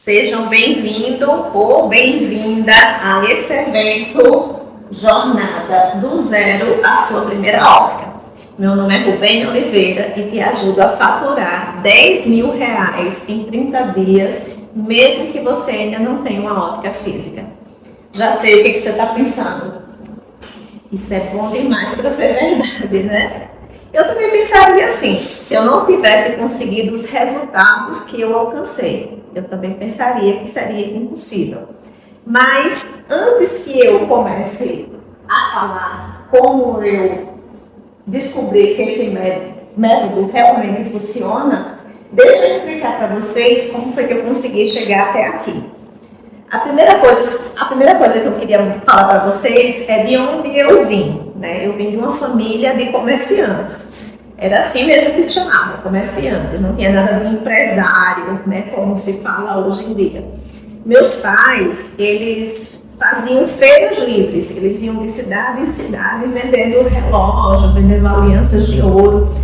Sejam bem-vindos ou bem-vinda a esse evento Jornada do Zero à Sua Primeira Ótica. Meu nome é Rubem Oliveira e te ajudo a faturar R$10.000 em 30 dias, mesmo que você ainda não tenha uma ótica física. Já sei o que você está pensando. Isso é bom demais para ser verdade, né? Eu também pensaria assim, se eu não tivesse conseguido os resultados que eu alcancei, eu também pensaria que seria impossível. Mas antes que eu comece a falar como eu descobri que esse método realmente funciona, deixa eu explicar para vocês como foi que eu consegui chegar até aqui. A primeira coisa que eu queria falar para vocês é de onde eu vim, né? Eu vim de uma família de comerciantes. Era assim mesmo que se chamava, comerciante. Não tinha nada de empresário, né? Como se fala hoje em dia. Meus pais, eles faziam feiras livres. Eles iam de cidade em cidade vendendo relógio, vendendo alianças de ouro,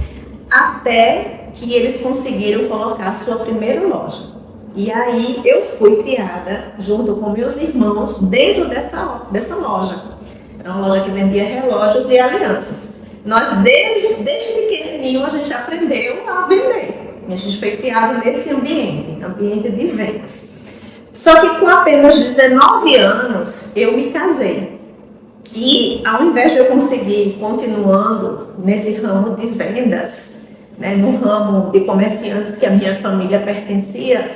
até que eles conseguiram colocar a sua primeira loja. E aí eu fui criada junto com meus irmãos dentro dessa loja. Era uma loja que vendia relógios e alianças. Nós, desde pequenininho, a gente aprendeu a vender. A gente foi criado nesse ambiente de vendas. Só que com apenas 19 anos, eu me casei. E ao invés de eu conseguir continuando nesse ramo de vendas, né, no ramo de comerciantes que a minha família pertencia,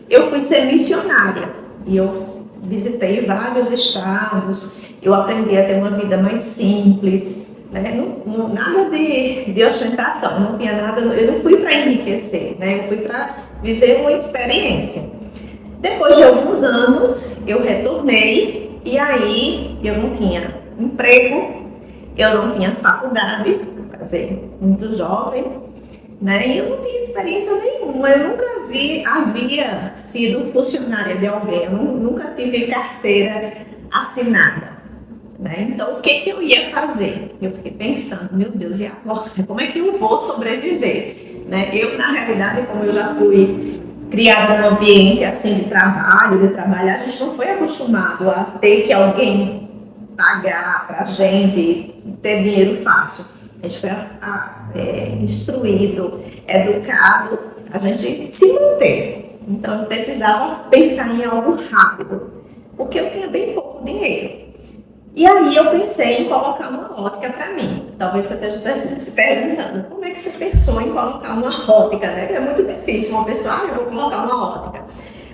eu fui ser missionária e eu visitei vários estados, eu aprendi a ter uma vida mais simples, né? Nada de ostentação, não tinha nada, eu não fui para enriquecer, né? Eu fui para viver uma experiência. Depois de alguns anos, eu retornei e aí eu não tinha emprego, eu não tinha faculdade, muito jovem, né? E eu não tinha experiência nenhuma, eu nunca havia sido funcionária de alguém, eu nunca tive carteira assinada, né? Então, o que eu ia fazer? Eu fiquei pensando, meu Deus, e agora? Como é que eu vou sobreviver? Né? Eu, na realidade, como eu já fui criada num ambiente assim de trabalhar, a gente não foi acostumado a ter que alguém pagar pra gente, ter dinheiro fácil. A gente foi instruído, educado, a gente se manter. Então, eu precisava pensar em algo rápido, porque eu tinha bem pouco dinheiro. E aí, eu pensei em colocar uma ótica para mim. Talvez você esteja se perguntando, como é que você pensou em colocar uma ótica, né? É muito difícil uma pessoa, eu vou colocar uma ótica.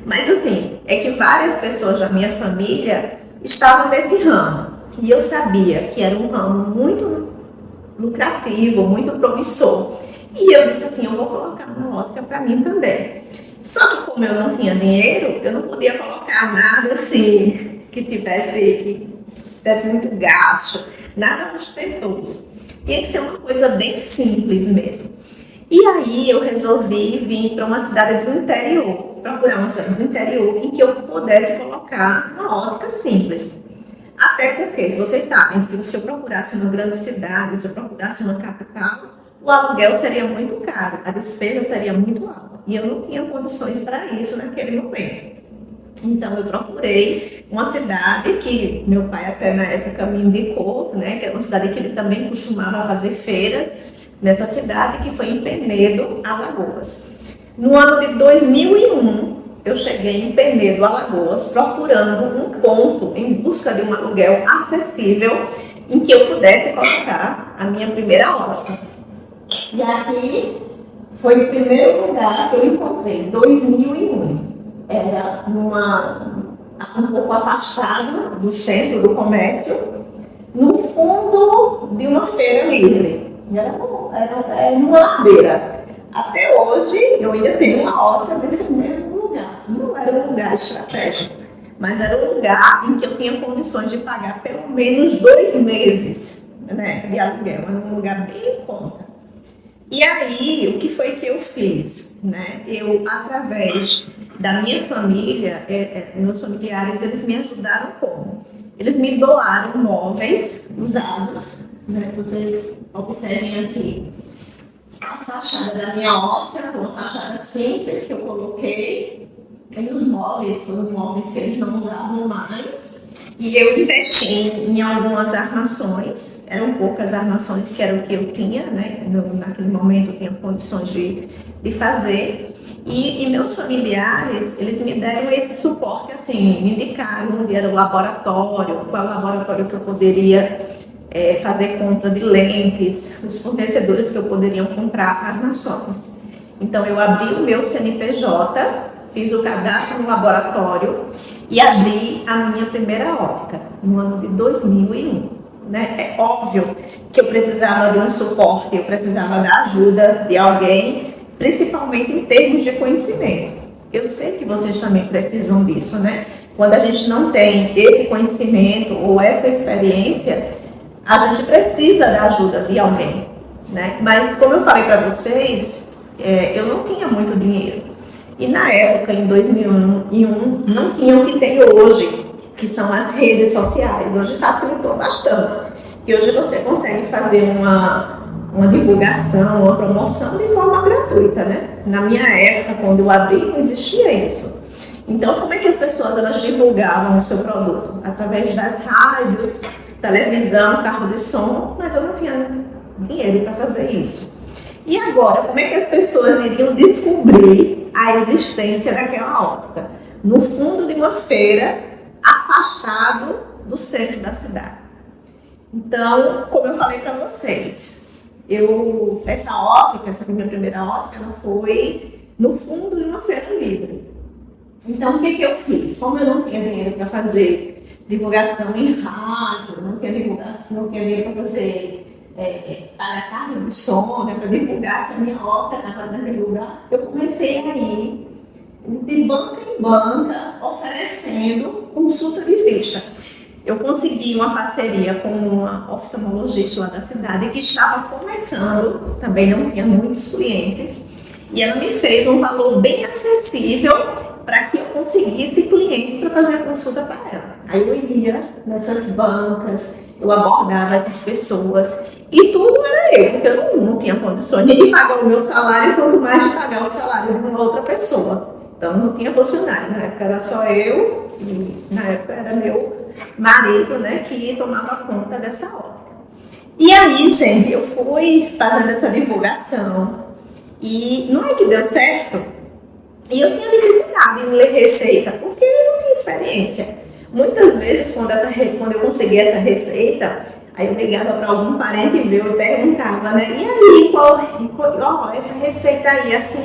Mas, assim, é que várias pessoas da minha família estavam nesse ramo. E eu sabia que era um ramo muito lucrativo, muito promissor. E eu disse assim, eu vou colocar uma ótica para mim também. Só que como eu não tinha dinheiro, eu não podia colocar nada assim, que tivesse muito gasto, nada ostentoso. Tinha que ser uma coisa bem simples mesmo. E aí eu resolvi vir para uma cidade do interior, procurar uma cidade do interior em que eu pudesse colocar uma ótica simples. Até porque, se vocês sabem, se eu procurasse uma grande cidade, se eu procurasse uma capital, o aluguel seria muito caro, a despesa seria muito alta. E eu não tinha condições para isso naquele momento. Então, eu procurei uma cidade que meu pai até na época me indicou, né, que era uma cidade que ele também costumava fazer feiras, nessa cidade que foi em Penedo, Alagoas. No ano de 2001, eu cheguei em Penedo, Alagoas, procurando um ponto em busca de um aluguel acessível em que eu pudesse colocar a minha primeira ótica. E aqui foi o primeiro lugar que eu encontrei, 2001. Era um pouco afastado do centro do comércio, no fundo de uma feira livre. Era numa ladeira. Até hoje, eu ainda tenho uma ótica nesse mesmo lugar. Não era um lugar estratégico, mas era um lugar em que eu tinha condições de pagar pelo menos 2 meses, né, de aluguel. Era um lugar bem em conta. E aí, o que foi que eu fiz? Né? Eu, através da minha família, meus familiares, eles me ajudaram como? Eles me doaram móveis usados, né? Se vocês observem aqui. A fachada da minha ótica foi uma fachada simples que eu coloquei Tem os móveis, foram móveis que eles não usavam mais. E eu investi em algumas armações, eram poucas armações que era o que eu tinha, né? Naquele momento eu tinha condições de fazer. E meus familiares, eles me deram esse suporte, assim, me indicaram onde era o laboratório, qual laboratório que eu poderia fazer compra de lentes, os fornecedores que eu poderia comprar armações. Então eu abri o meu CNPJ, fiz o cadastro no laboratório e abri a minha primeira ótica, no ano de 2001. Né? É óbvio que eu precisava de um suporte, eu precisava da ajuda de alguém, principalmente em termos de conhecimento. Eu sei que vocês também precisam disso, né? Quando a gente não tem esse conhecimento ou essa experiência, a gente precisa da ajuda de alguém, né? Mas como eu falei para vocês, eu não tinha muito dinheiro. E na época, em 2001, não tinha o que tem hoje, que são as redes sociais. Hoje facilitou bastante. E hoje você consegue fazer uma divulgação, uma promoção de forma gratuita, né? Na minha época, quando eu abri, não existia isso. Então, como é que as pessoas elas divulgavam o seu produto? Através das rádios, televisão, carro de som, mas eu não tinha dinheiro para fazer isso. E agora, como é que as pessoas iriam descobrir a existência daquela ótica? No fundo de uma feira, afastado do centro da cidade. Então, como eu falei para vocês, essa ótica, essa minha primeira ótica, ela foi no fundo de uma feira livre. Então, o que eu fiz? Como eu não tinha dinheiro para fazer divulgação em rádio, não tinha dinheiro para fazer para carne do som, né, para divulgar que a minha horta estava naquele lugar, eu comecei a ir de banca em banca oferecendo consulta de vista. Eu consegui uma parceria com uma oftalmologista lá da cidade que estava começando, também não tinha muitos clientes, e ela me fez um valor bem acessível para que eu conseguisse clientes para fazer a consulta para ela. Aí eu ia nessas bancas, eu abordava essas pessoas, e tudo era eu, porque eu não tinha condições de pagar o meu salário, quanto mais de pagar o salário de uma outra pessoa. Então não tinha funcionário, na época era só eu, e na época era meu marido, né, que tomava conta dessa ótica. E aí, gente, eu fui fazendo essa divulgação, e não é que deu certo, e eu tinha dificuldade em ler receita, porque eu não tinha experiência. Muitas vezes, quando eu consegui essa receita, aí eu ligava para algum parente meu e perguntava, né? E aí, qual essa receita aí, assim,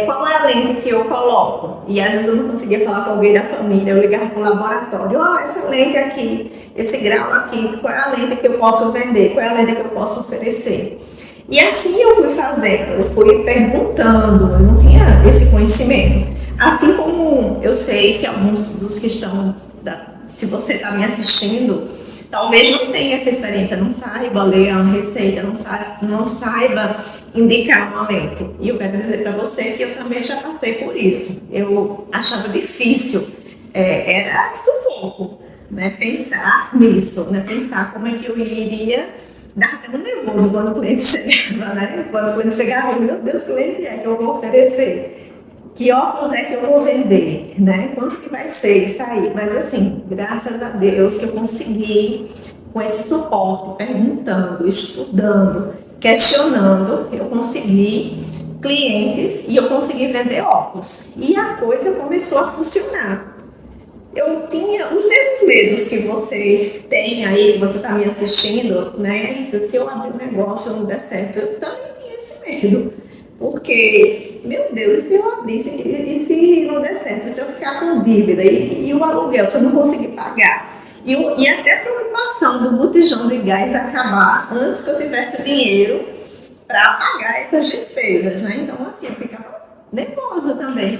qual é a lente que eu coloco? E às vezes eu não conseguia falar com alguém da família, eu ligava para o laboratório, essa lente aqui, esse grau aqui, qual é a lente que eu posso vender? Qual é a lente que eu posso oferecer? E assim eu fui fazendo, eu fui perguntando, eu não tinha esse conhecimento. Assim como eu sei que alguns dos que estão, se você está me assistindo, talvez não tenha essa experiência, não saiba ler uma receita, não saiba indicar uma lente. E eu quero dizer para você que eu também já passei por isso. Eu achava difícil, era sufoco, né, pensar nisso, né, pensar como é que eu iria. Dava até muito nervoso quando o cliente chegava, né? Quando o cliente chegava, meu Deus, que lente é que eu vou oferecer? Que óculos é que eu vou vender, né? Quanto que vai ser isso aí? Mas assim, graças a Deus que eu consegui, com esse suporte, perguntando, estudando, questionando, eu consegui clientes e eu consegui vender óculos. E a coisa começou a funcionar. Eu tinha os mesmos medos que você tem aí, que você está me assistindo, né? Então, se eu abrir um negócio e não der certo, eu também tinha esse medo. Porque, meu Deus, e se eu abrir, e se não der certo, se eu ficar com dívida e o aluguel, se eu não conseguir pagar, e até a preocupação do botijão de gás acabar antes que eu tivesse dinheiro para pagar essas despesas, né? Então, assim, eu ficava nervosa também,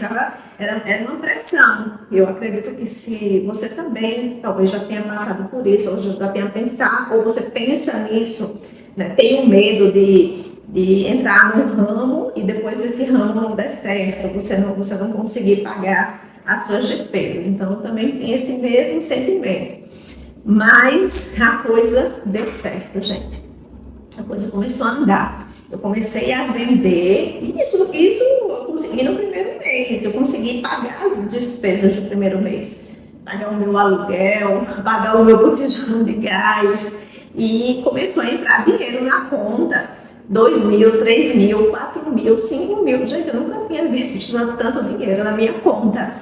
era uma pressão. Eu acredito que se você também talvez já tenha passado por isso, ou já tenha pensado, ou você pensa nisso, né? Tem um medo de entrar num ramo e depois esse ramo não der certo, você não conseguir pagar as suas despesas. Então, eu também tinha esse mesmo sentimento. Mas a coisa deu certo, gente. A coisa começou a andar. Eu comecei a vender, e isso eu consegui no primeiro mês, eu consegui pagar as despesas do primeiro mês, pagar o meu aluguel, pagar o meu botijão de gás, e começou a entrar dinheiro na conta, 2 mil, 3 mil, 4 mil, 5 mil, gente, eu nunca tinha visto tanto dinheiro na minha conta.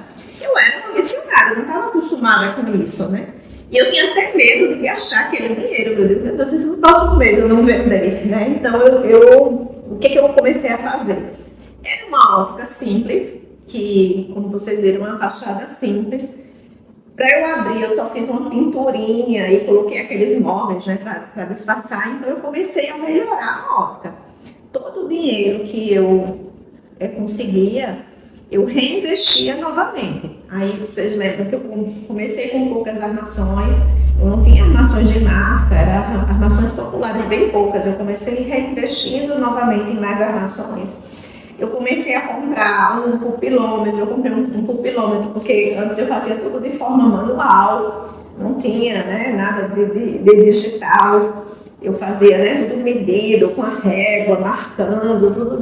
Eu era uma missionária, eu não estava acostumada com isso, né? E eu tinha até medo de gastar aquele dinheiro. Meu Deus, se no próximo mês eu não vender, né? Então, o que eu comecei a fazer? Era uma ótica simples, que, como vocês viram, uma fachada simples. Para eu abrir, eu só fiz uma pinturinha e coloquei aqueles móveis, né, para disfarçar. Então, eu comecei a melhorar a ótica. Todo o dinheiro que eu conseguia, eu reinvestia novamente. Aí vocês lembram que eu comecei com poucas armações, eu não tinha armações de marca, eram armações populares bem poucas. Eu comecei reinvestindo novamente em mais armações. Eu comecei a comprar um pupilômetro, eu comprei um pupilômetro, porque antes eu fazia tudo de forma manual, não tinha, né, nada de digital. Eu fazia, né, tudo medido, com a régua, marcando, tudo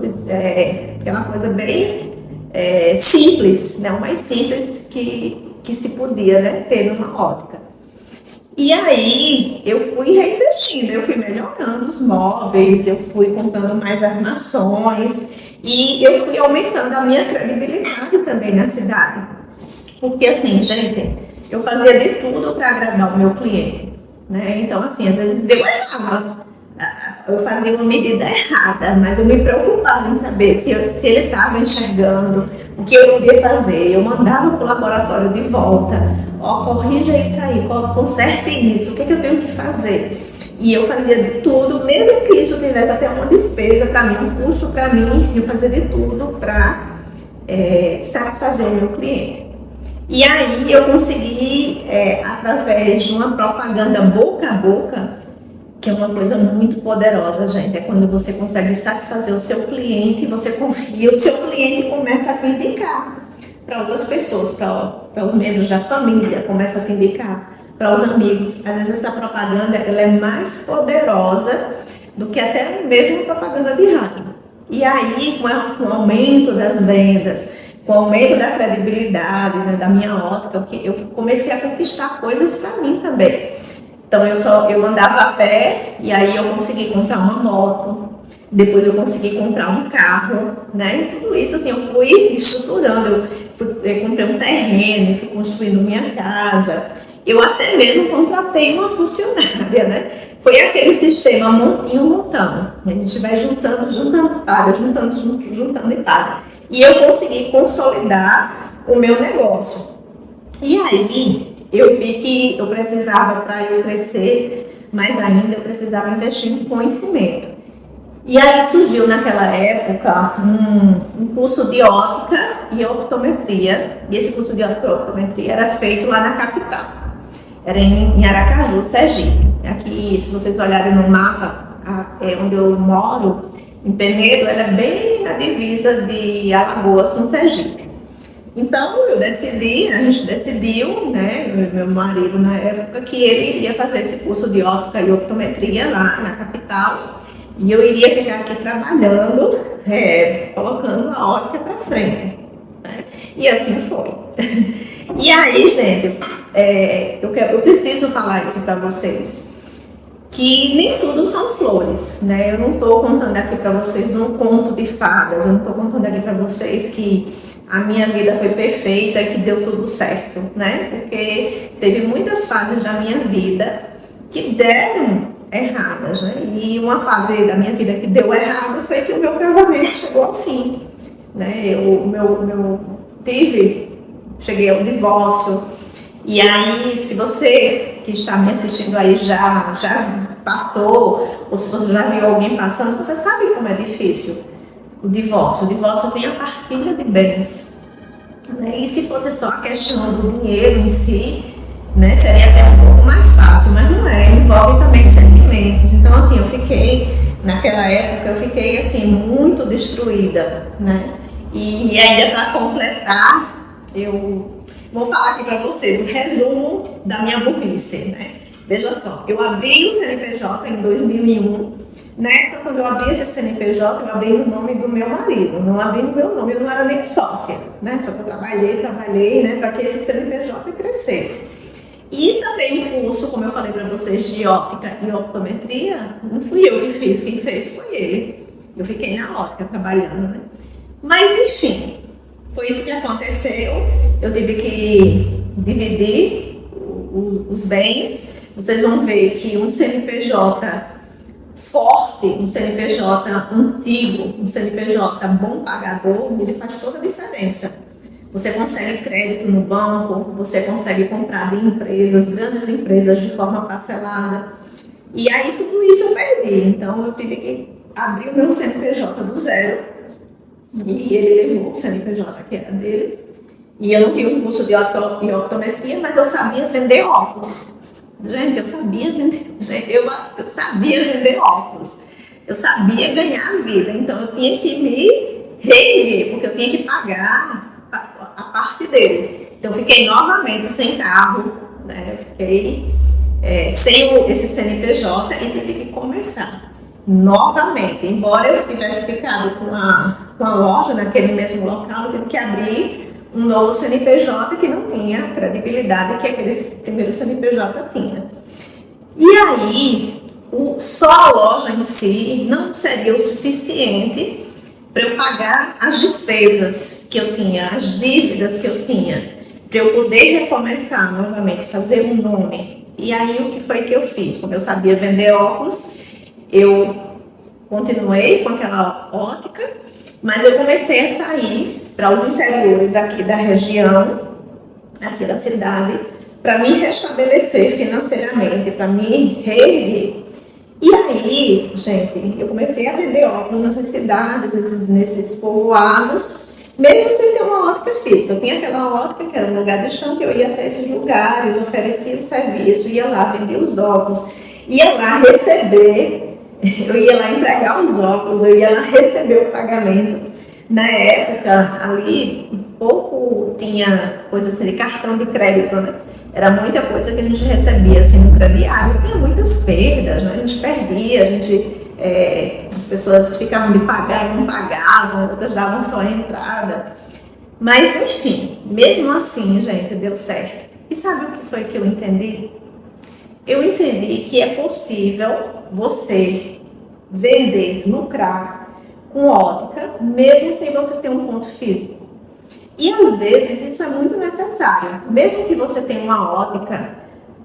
aquela coisa bem simples, né, o mais simples que se podia, né, ter numa ótica. E aí eu fui reinvestindo, eu fui melhorando os móveis, eu fui comprando mais armações e eu fui aumentando a minha credibilidade também na cidade. Porque assim, gente, eu fazia de tudo para agradar o meu cliente, né? Então assim, às vezes eu errava, eu fazia uma medida errada, mas eu me preocupava em saber se ele estava enxergando, o que eu podia fazer. Eu mandava para o laboratório de volta, corrija isso aí, conserte isso, o que eu tenho que fazer? E eu fazia de tudo, mesmo que isso tivesse até uma despesa para mim, um custo para mim, eu fazia de tudo para satisfazer o meu cliente. E aí eu consegui, através de uma propaganda boca a boca, que é uma coisa muito poderosa, gente, é quando você consegue satisfazer o seu cliente e o seu cliente começa a te indicar para outras pessoas, para os membros da família, começa a te indicar para os amigos. Às vezes essa propaganda ela é mais poderosa do que até mesmo a propaganda de rádio. E aí, com o aumento das vendas, com o aumento da credibilidade, né, da minha ótica, eu comecei a conquistar coisas para mim também. Então eu andava a pé e aí eu consegui comprar uma moto, depois eu consegui comprar um carro, né? E tudo isso assim eu fui estruturando, eu comprei um terreno, fui construindo minha casa. Eu até mesmo contratei uma funcionária, né? Foi aquele sistema montinho montando. A gente vai juntando, paga, juntando e paga. E eu consegui consolidar o meu negócio. E aí eu vi que eu precisava, para eu crescer mais ainda, eu precisava investir em conhecimento. E aí surgiu naquela época um curso de ótica e optometria. E esse curso de ótica e optometria era feito lá na capital. Era em Aracaju, Sergipe. Aqui, se vocês olharem no mapa, onde eu moro, em Penedo, ela é bem na divisa de Alagoas com Sergipe. Então, a gente decidiu, né, meu marido na época, que ele iria fazer esse curso de ótica e optometria lá na capital, e eu iria ficar aqui trabalhando, colocando a ótica para frente, né? E assim foi. E aí, gente, eu preciso falar isso para vocês, que nem tudo são flores, né? Eu não estou contando aqui para vocês um conto de fadas, eu não estou contando aqui para vocês que a minha vida foi perfeita e que deu tudo certo, né? Porque teve muitas fases da minha vida que deram erradas, né? E uma fase da minha vida que deu errado foi que o meu casamento chegou ao fim, né? Cheguei ao divórcio. E aí, se você que está me assistindo aí já passou, ou se você já viu alguém passando, você sabe como é difícil o divórcio. O divórcio tem a partilha de bens, né? E se fosse só a questão do dinheiro em si, né, seria até um pouco mais fácil, mas não é, envolve também sentimentos. Então, assim, naquela época, eu fiquei, assim, muito destruída, né? E ainda para completar, eu vou falar aqui para vocês o resumo da minha burrice, né? Veja só, eu abri o CNPJ em 2001, Na época, quando eu abri esse CNPJ, eu abri no nome do meu marido, não abri no meu nome, eu não era nem sócia, né? Só que eu trabalhei, né, para que esse CNPJ crescesse. E também o curso, como eu falei para vocês, de óptica e optometria, não fui eu que fiz, quem fez foi ele. Eu fiquei na óptica trabalhando, né? Mas, enfim, foi isso que aconteceu. Eu tive que dividir os bens. Vocês vão ver que um CNPJ forte, um CNPJ antigo, um CNPJ bom pagador, ele faz toda a diferença. Você consegue crédito no banco, você consegue comprar de empresas, grandes empresas de forma parcelada. E aí tudo isso eu perdi. Então eu tive que abrir o meu CNPJ do zero. E ele levou o CNPJ que era dele. E eu não tinha um curso de optometria, mas eu sabia vender óculos. Gente, eu sabia vender. Eu sabia vender óculos. Eu sabia ganhar a vida. Então eu tinha que me reerguer, porque eu tinha que pagar a parte dele. Então eu fiquei novamente sem carro, né? Eu fiquei sem esse CNPJ e tive que começar novamente. Embora eu tivesse ficado com a loja naquele mesmo local, eu tive que abrir um novo CNPJ que não tinha a credibilidade que aquele primeiro CNPJ tinha. E aí, só a loja em si não seria o suficiente para eu pagar as despesas que eu tinha, as dívidas que eu tinha, para eu poder recomeçar novamente, fazer um nome. E aí, o que foi que eu fiz? Como eu sabia vender óculos, eu continuei com aquela ótica, mas eu comecei a sair para os interiores aqui da região, aqui da cidade, para me restabelecer financeiramente, para me reerguer. E aí, gente, eu comecei a vender óculos nessas cidades, nesses povoados, mesmo sem ter uma ótica física. Eu tinha aquela ótica que era um lugar distante, eu ia até esses lugares, oferecia o serviço, ia lá vender os óculos, ia lá receber, eu ia lá entregar os óculos, eu ia lá receber o pagamento. Na época, ali, pouco tinha coisa assim de cartão de crédito, né? Era muita coisa que a gente recebia assim no crediário, tinha muitas perdas, né? A gente perdia, as pessoas ficavam de pagar e não pagavam, outras davam só a entrada. Mas, enfim, mesmo assim, gente, deu certo. E sabe o que foi que eu entendi? Eu entendi que é possível você vender, lucrar com ótica, mesmo sem você ter um ponto físico. E às vezes isso é muito necessário. Mesmo que você tenha uma ótica,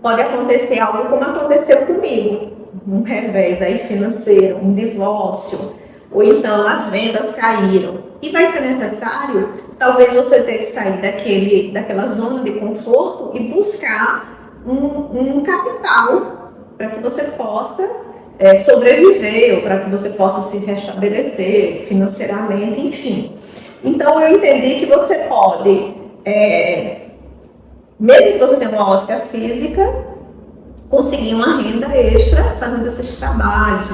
pode acontecer algo como aconteceu comigo. Um revés aí financeiro, um divórcio, ou então as vendas caíram. E vai ser necessário, talvez você ter que sair daquela zona de conforto e buscar um capital para que você possa sobreviver, ou para que você possa se restabelecer financeiramente, enfim. Então eu entendi que você pode, mesmo que você tenha uma ótica física, conseguir uma renda extra fazendo esses trabalhos,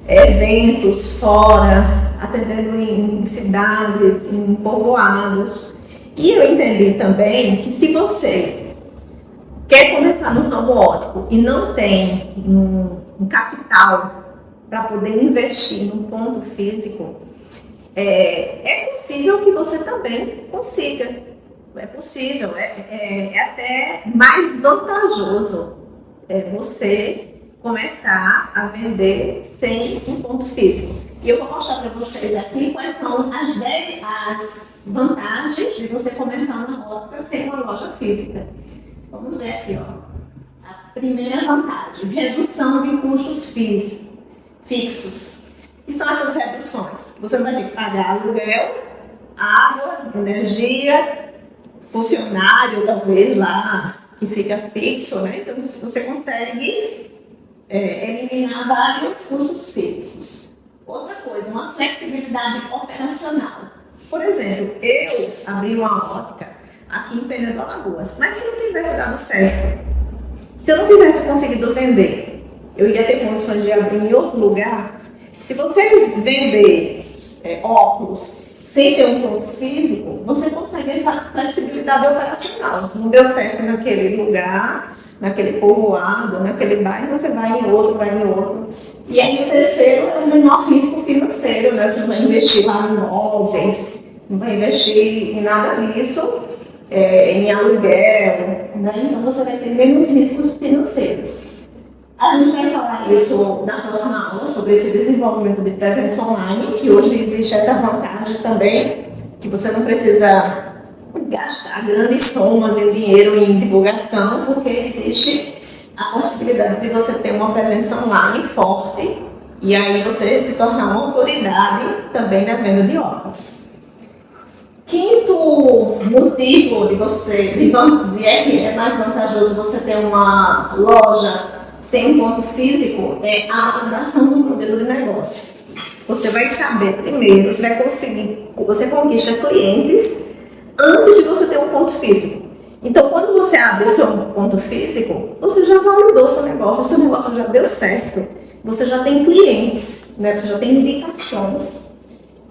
eventos fora, atendendo em cidades, em povoados. E eu entendi também que se você quer começar no ramo óptico e não tem um capital para poder investir num ponto físico, é possível que você também consiga. É possível, é até mais vantajoso você começar a vender sem um ponto físico. E eu vou mostrar para vocês aqui quais são as vantagens de você começar na óptica sem uma loja física. Vamos ver aqui, ó. A primeira vantagem, redução de custos fixos. E são essas reduções? Você não vai ter que pagar aluguel, água, energia, funcionário, talvez lá, que fica fixo, né? Então você consegue eliminar vários custos fixos. Outra coisa, uma flexibilidade operacional. Por exemplo, eu abri uma ótica aqui em Penha do Alagoas, mas se não tivesse dado certo, se eu não tivesse conseguido vender, eu ia ter condições de abrir em outro lugar. Se você vender óculos sem ter um ponto físico, você consegue essa flexibilidade operacional. Não deu certo naquele lugar, naquele povoado, naquele bairro, você vai em outro. E aí o terceiro é o menor risco financeiro, né? Você não vai investir lá em imóveis, não vai investir em nada disso, em aluguel, né? Então você vai ter menos riscos financeiros. A gente vai falar isso na próxima aula, sobre esse desenvolvimento de presença online, que hoje existe essa vantagem também, que você não precisa gastar grandes somas em dinheiro em divulgação, porque existe a possibilidade de você ter uma presença online forte e aí você se tornar uma autoridade também na venda de óculos. Quinto motivo de que é mais vantajoso você ter uma loja sem um ponto físico é a adaptação do modelo de negócio. Você vai saber primeiro, você conquista clientes antes de você ter um ponto físico. Então, quando você abre o seu ponto físico, você já validou o seu negócio já deu certo, você já tem clientes, né? Você já tem indicações,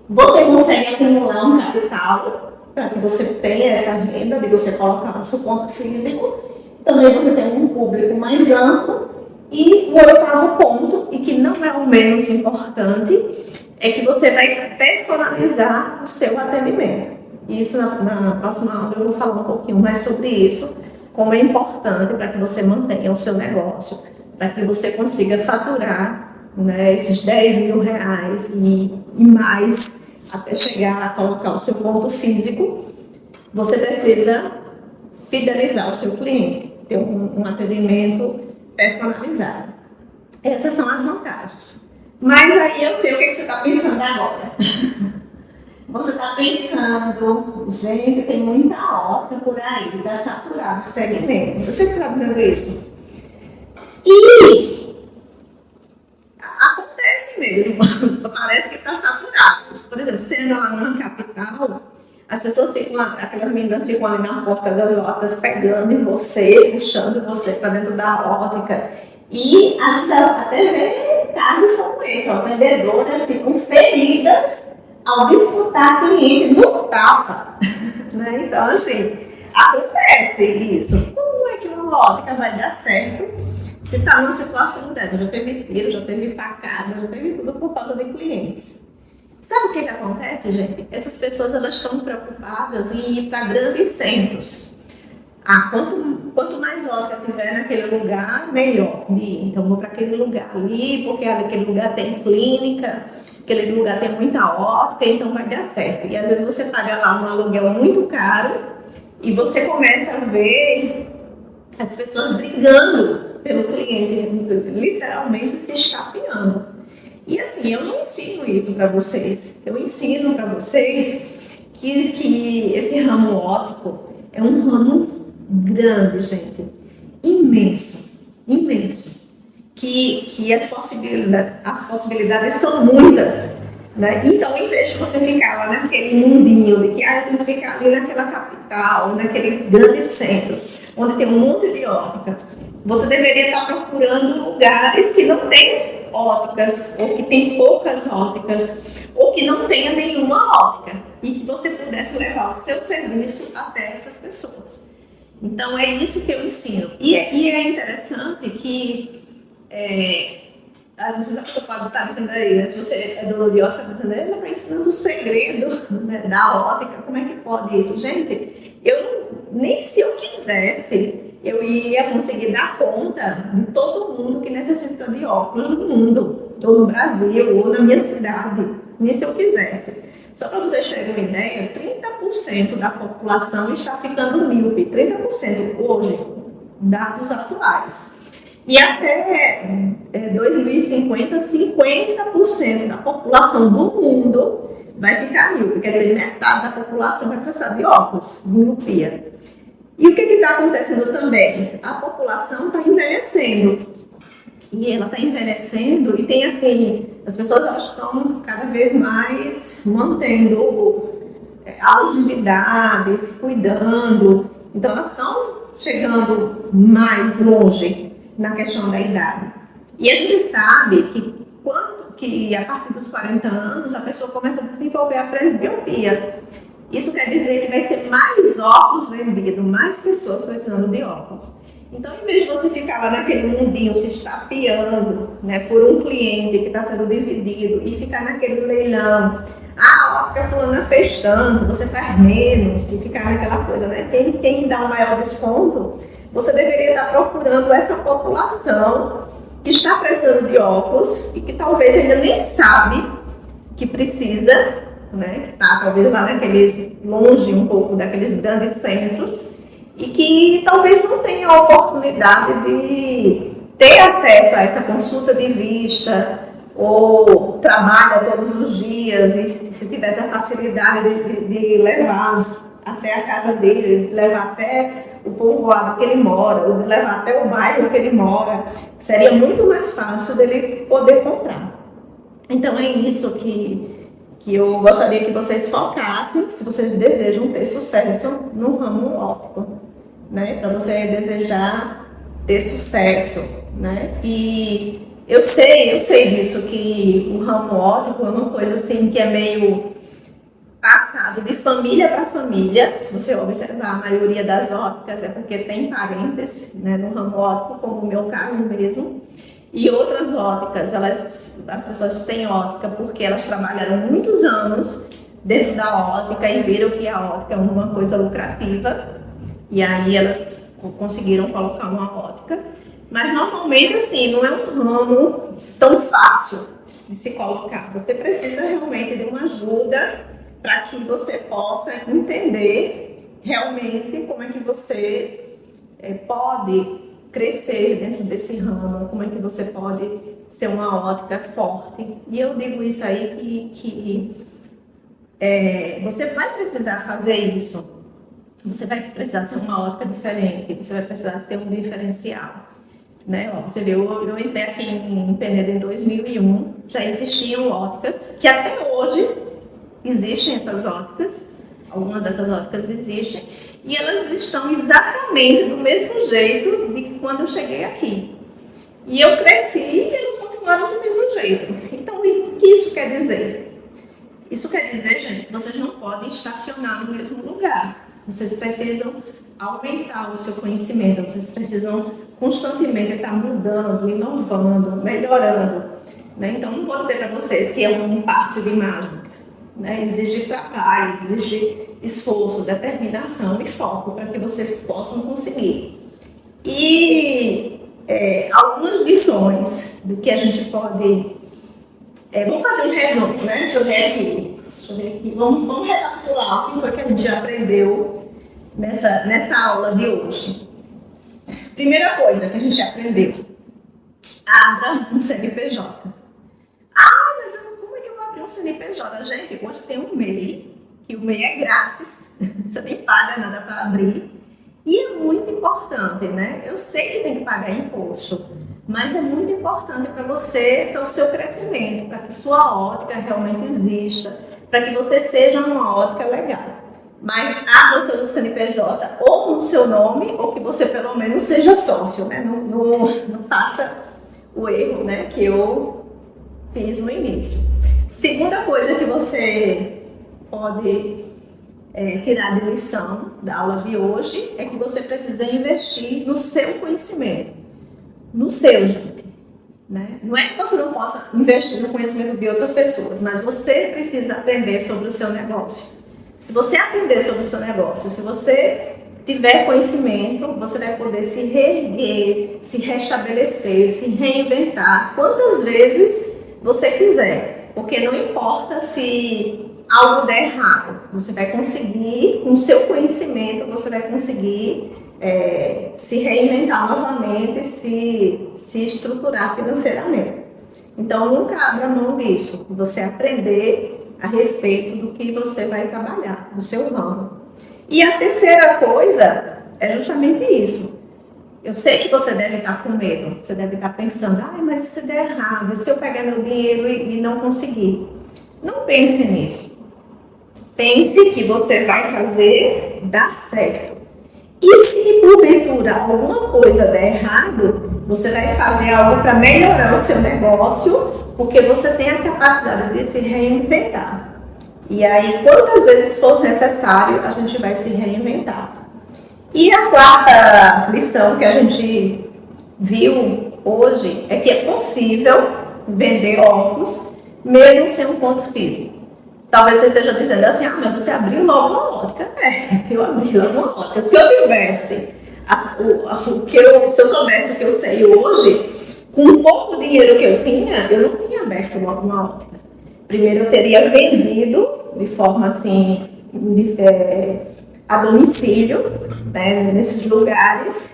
você consegue acumular um capital para que você tenha essa renda de você colocar no seu ponto físico, também você tem um público mais amplo. E o oitavo ponto, e que não é o menos importante, é que você vai personalizar o seu atendimento. Isso na próxima aula eu vou falar um pouquinho mais sobre isso, como é importante para que você mantenha o seu negócio, para que você consiga faturar, né, esses 10 mil reais e mais até chegar a colocar o seu ponto físico. Você precisa fidelizar o seu cliente, ter um atendimento personalizado. Essas são as vantagens. Mas aí eu sei o que você está pensando agora. Você está pensando, gente, tem muita ótica por aí, está saturado o segmento. Eu sei que você está dizendo isso. E acontece mesmo, parece que está saturado. Por exemplo, você anda lá numa capital, as pessoas aquelas meninas ficam ali na porta das óticas pegando em você, puxando você para dentro da ótica. E a gente até vê casos como esse, vendedoras ficam feridas ao disputar cliente no tapa. Né? Então, assim, acontece isso. Como é que uma ótica vai dar certo se está numa situação dessa? Já teve tiro, já teve facada, já teve tudo por causa de clientes. Sabe o que acontece, gente? Essas pessoas elas estão preocupadas em ir para grandes centros. Quanto mais ótica tiver naquele lugar, melhor. Então, vou para aquele lugar ali, porque aquele lugar tem clínica, aquele lugar tem muita ótica, então vai dar certo. E às vezes você paga lá um aluguel muito caro e você começa a ver as pessoas brigando pelo cliente, literalmente se estapeando. E assim, eu não ensino isso para vocês. Eu ensino para vocês que esse ramo óptico é um ramo grande, gente. Imenso. Que as possibilidades são muitas. Né? Então, em vez de você ficar lá naquele mundinho de que eu tenho que ficar ali naquela capital, naquele grande centro, onde tem um monte de ótica, você deveria estar procurando lugares que não tem óticas, ou que tem poucas óticas, ou que não tenha nenhuma ótica, e que você pudesse levar o seu serviço até essas pessoas. Então, é isso que eu ensino. E é interessante que, às vezes a pessoa pode estar dizendo aí, né, se você é dono de ótica, ela está ensinando o segredo, né, da ótica, como é que pode isso? Gente, nem se eu quisesse, eu ia conseguir dar conta de todo mundo que necessita de óculos no mundo, ou no Brasil, ou na minha cidade, nem se eu quisesse. Só para vocês terem uma ideia, 30% da população está ficando míope, 30% hoje, dados atuais. E até 2050, 50% da população do mundo vai ficar míope, quer dizer, metade da população vai precisar de óculos, miopia. E o que está acontecendo também? A população está envelhecendo. E ela está envelhecendo e tem assim, as pessoas elas estão cada vez mais mantendo a longevidade, se cuidando. Então elas estão chegando mais longe na questão da idade. E a gente sabe que a partir dos 40 anos a pessoa começa a desenvolver a presbiopia. Isso quer dizer que vai ser mais óculos vendidos, mais pessoas precisando de óculos. Então, em vez de você ficar lá naquele mundinho se estapeando, né, por um cliente que está sendo dividido e ficar naquele leilão, a ótica fulana fez tanto, você faz menos, e ficar naquela coisa, né? Quem dá o maior desconto, você deveria estar procurando essa população que está precisando de óculos e que talvez ainda nem sabe que precisa, né? Que está talvez lá naqueles, longe um pouco daqueles grandes centros, e que talvez não tenha a oportunidade de ter acesso a essa consulta de vista, ou trabalha todos os dias, e se tivesse a facilidade de levar até a casa dele, de levar até o povoado que ele mora, ou de levar até o bairro que ele mora, seria muito mais fácil dele poder comprar. Então é isso que eu gostaria que vocês focassem, se vocês desejam ter sucesso no ramo óptico, né? Para você desejar ter sucesso, né? E eu sei disso, que o ramo óptico é uma coisa assim que é meio passado de família para família. Se você observar, a maioria das ópticas é porque tem parentes, né, no ramo óptico, como o meu caso mesmo. E outras ópticas, as pessoas têm óptica porque elas trabalharam muitos anos dentro da óptica e viram que a óptica é uma coisa lucrativa, e aí elas conseguiram colocar uma óptica. Mas normalmente assim, não é um ramo tão fácil de se colocar. Você precisa realmente de uma ajuda para que você possa entender realmente como é que você pode crescer dentro desse ramo, como é que você pode ser uma óptica forte. E eu digo isso aí que você vai precisar fazer isso. Você vai precisar ser uma óptica diferente, você vai precisar ter um diferencial. Né? Ó, você viu, eu entrei aqui em Penedo em 2001, já existiam ópticas, que até hoje existem essas ópticas, algumas dessas ópticas existem, e elas estão exatamente do mesmo jeito de que quando eu cheguei aqui. E eu cresci e eles continuaram do mesmo jeito. Então, o que isso quer dizer? Isso quer dizer, gente, que vocês não podem estacionar no mesmo lugar. Vocês precisam aumentar o seu conhecimento, vocês precisam constantemente estar mudando, inovando, melhorando, né? Então, não vou dizer para vocês que é um passe de mágica, né? Exige trabalho, exige esforço, determinação e foco para que vocês possam conseguir. E algumas lições do que a gente pode... vamos fazer um resumo, né? Deixa eu ver aqui. Vamos recapitular o que foi que a gente aprendeu nessa aula de hoje. Primeira coisa que a gente aprendeu: abra um CNPJ. Mas como é que eu vou abrir um CNPJ? Gente, hoje tem um MEI, que o MEI é grátis, você nem paga nada para abrir. E é muito importante, né? Eu sei que tem que pagar imposto, mas é muito importante para você, para o seu crescimento, para que sua óptica realmente exista, para que você seja uma óptica legal. Mas abra o seu CNPJ ou no seu nome, ou que você pelo menos seja sócio, né? Não faça o erro, né, que eu fiz no início. Segunda coisa que você pode tirar de lição da aula de hoje é que você precisa investir no seu conhecimento. No seu, gente. Né? Não é que você não possa investir no conhecimento de outras pessoas, mas você precisa aprender sobre o seu negócio. Se você aprender sobre o seu negócio, se você tiver conhecimento, você vai poder se reerguer, se restabelecer, se reinventar quantas vezes você quiser. Porque não importa se algo der errado, você vai conseguir, com o seu conhecimento, você vai conseguir se reinventar novamente, se estruturar financeiramente. Então, nunca abra mão disso, você aprender a respeito do que você vai trabalhar, do seu ramo. E a terceira coisa é justamente isso. Eu sei que você deve estar com medo, você deve estar pensando, mas se der errado, se eu pegar meu dinheiro e não conseguir. Não pense nisso. Pense que você vai fazer dar certo. E se porventura alguma coisa der errado, você vai fazer algo para melhorar o seu negócio, porque você tem a capacidade de se reinventar. E aí, quantas vezes for necessário, a gente vai se reinventar. E a quarta lição que a gente viu hoje é que é possível vender óculos mesmo sem um ponto físico. Talvez você esteja dizendo assim, mas você abriu logo uma ótica. Eu abri logo uma ótica. Se eu tivesse, se eu soubesse o que eu sei hoje, com o pouco dinheiro que eu não tinha aberto logo uma ótica. Primeiro eu teria vendido de forma assim, a domicílio, né, nesses lugares,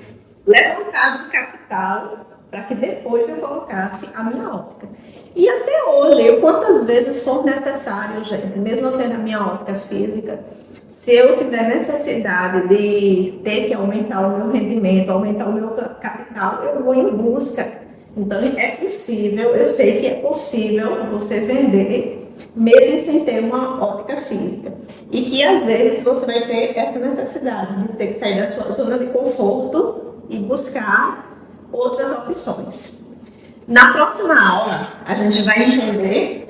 levantado capital para que depois eu colocasse a minha ótica. E até hoje, quantas vezes for necessário, gente, mesmo eu tendo a minha ótica física, se eu tiver necessidade de ter que aumentar o meu rendimento, aumentar o meu capital, eu vou em busca. Então, é possível, eu sei que é possível você vender mesmo sem ter uma ótica física. E que, às vezes, você vai ter essa necessidade de ter que sair da sua zona de conforto e buscar outras opções. Na próxima aula, a gente vai entender...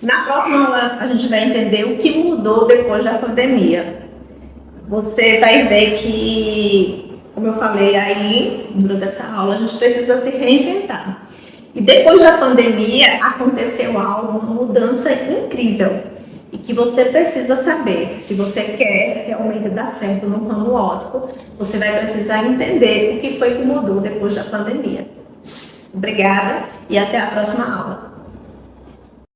Na próxima aula, a gente vai entender o que mudou depois da pandemia. Você vai ver que, como eu falei aí, durante essa aula, a gente precisa se reinventar. E depois da pandemia, aconteceu algo, uma mudança incrível. E que você precisa saber, se você quer realmente dar certo no ramo óptico, você vai precisar entender o que foi que mudou depois da pandemia. Obrigada e até a próxima aula.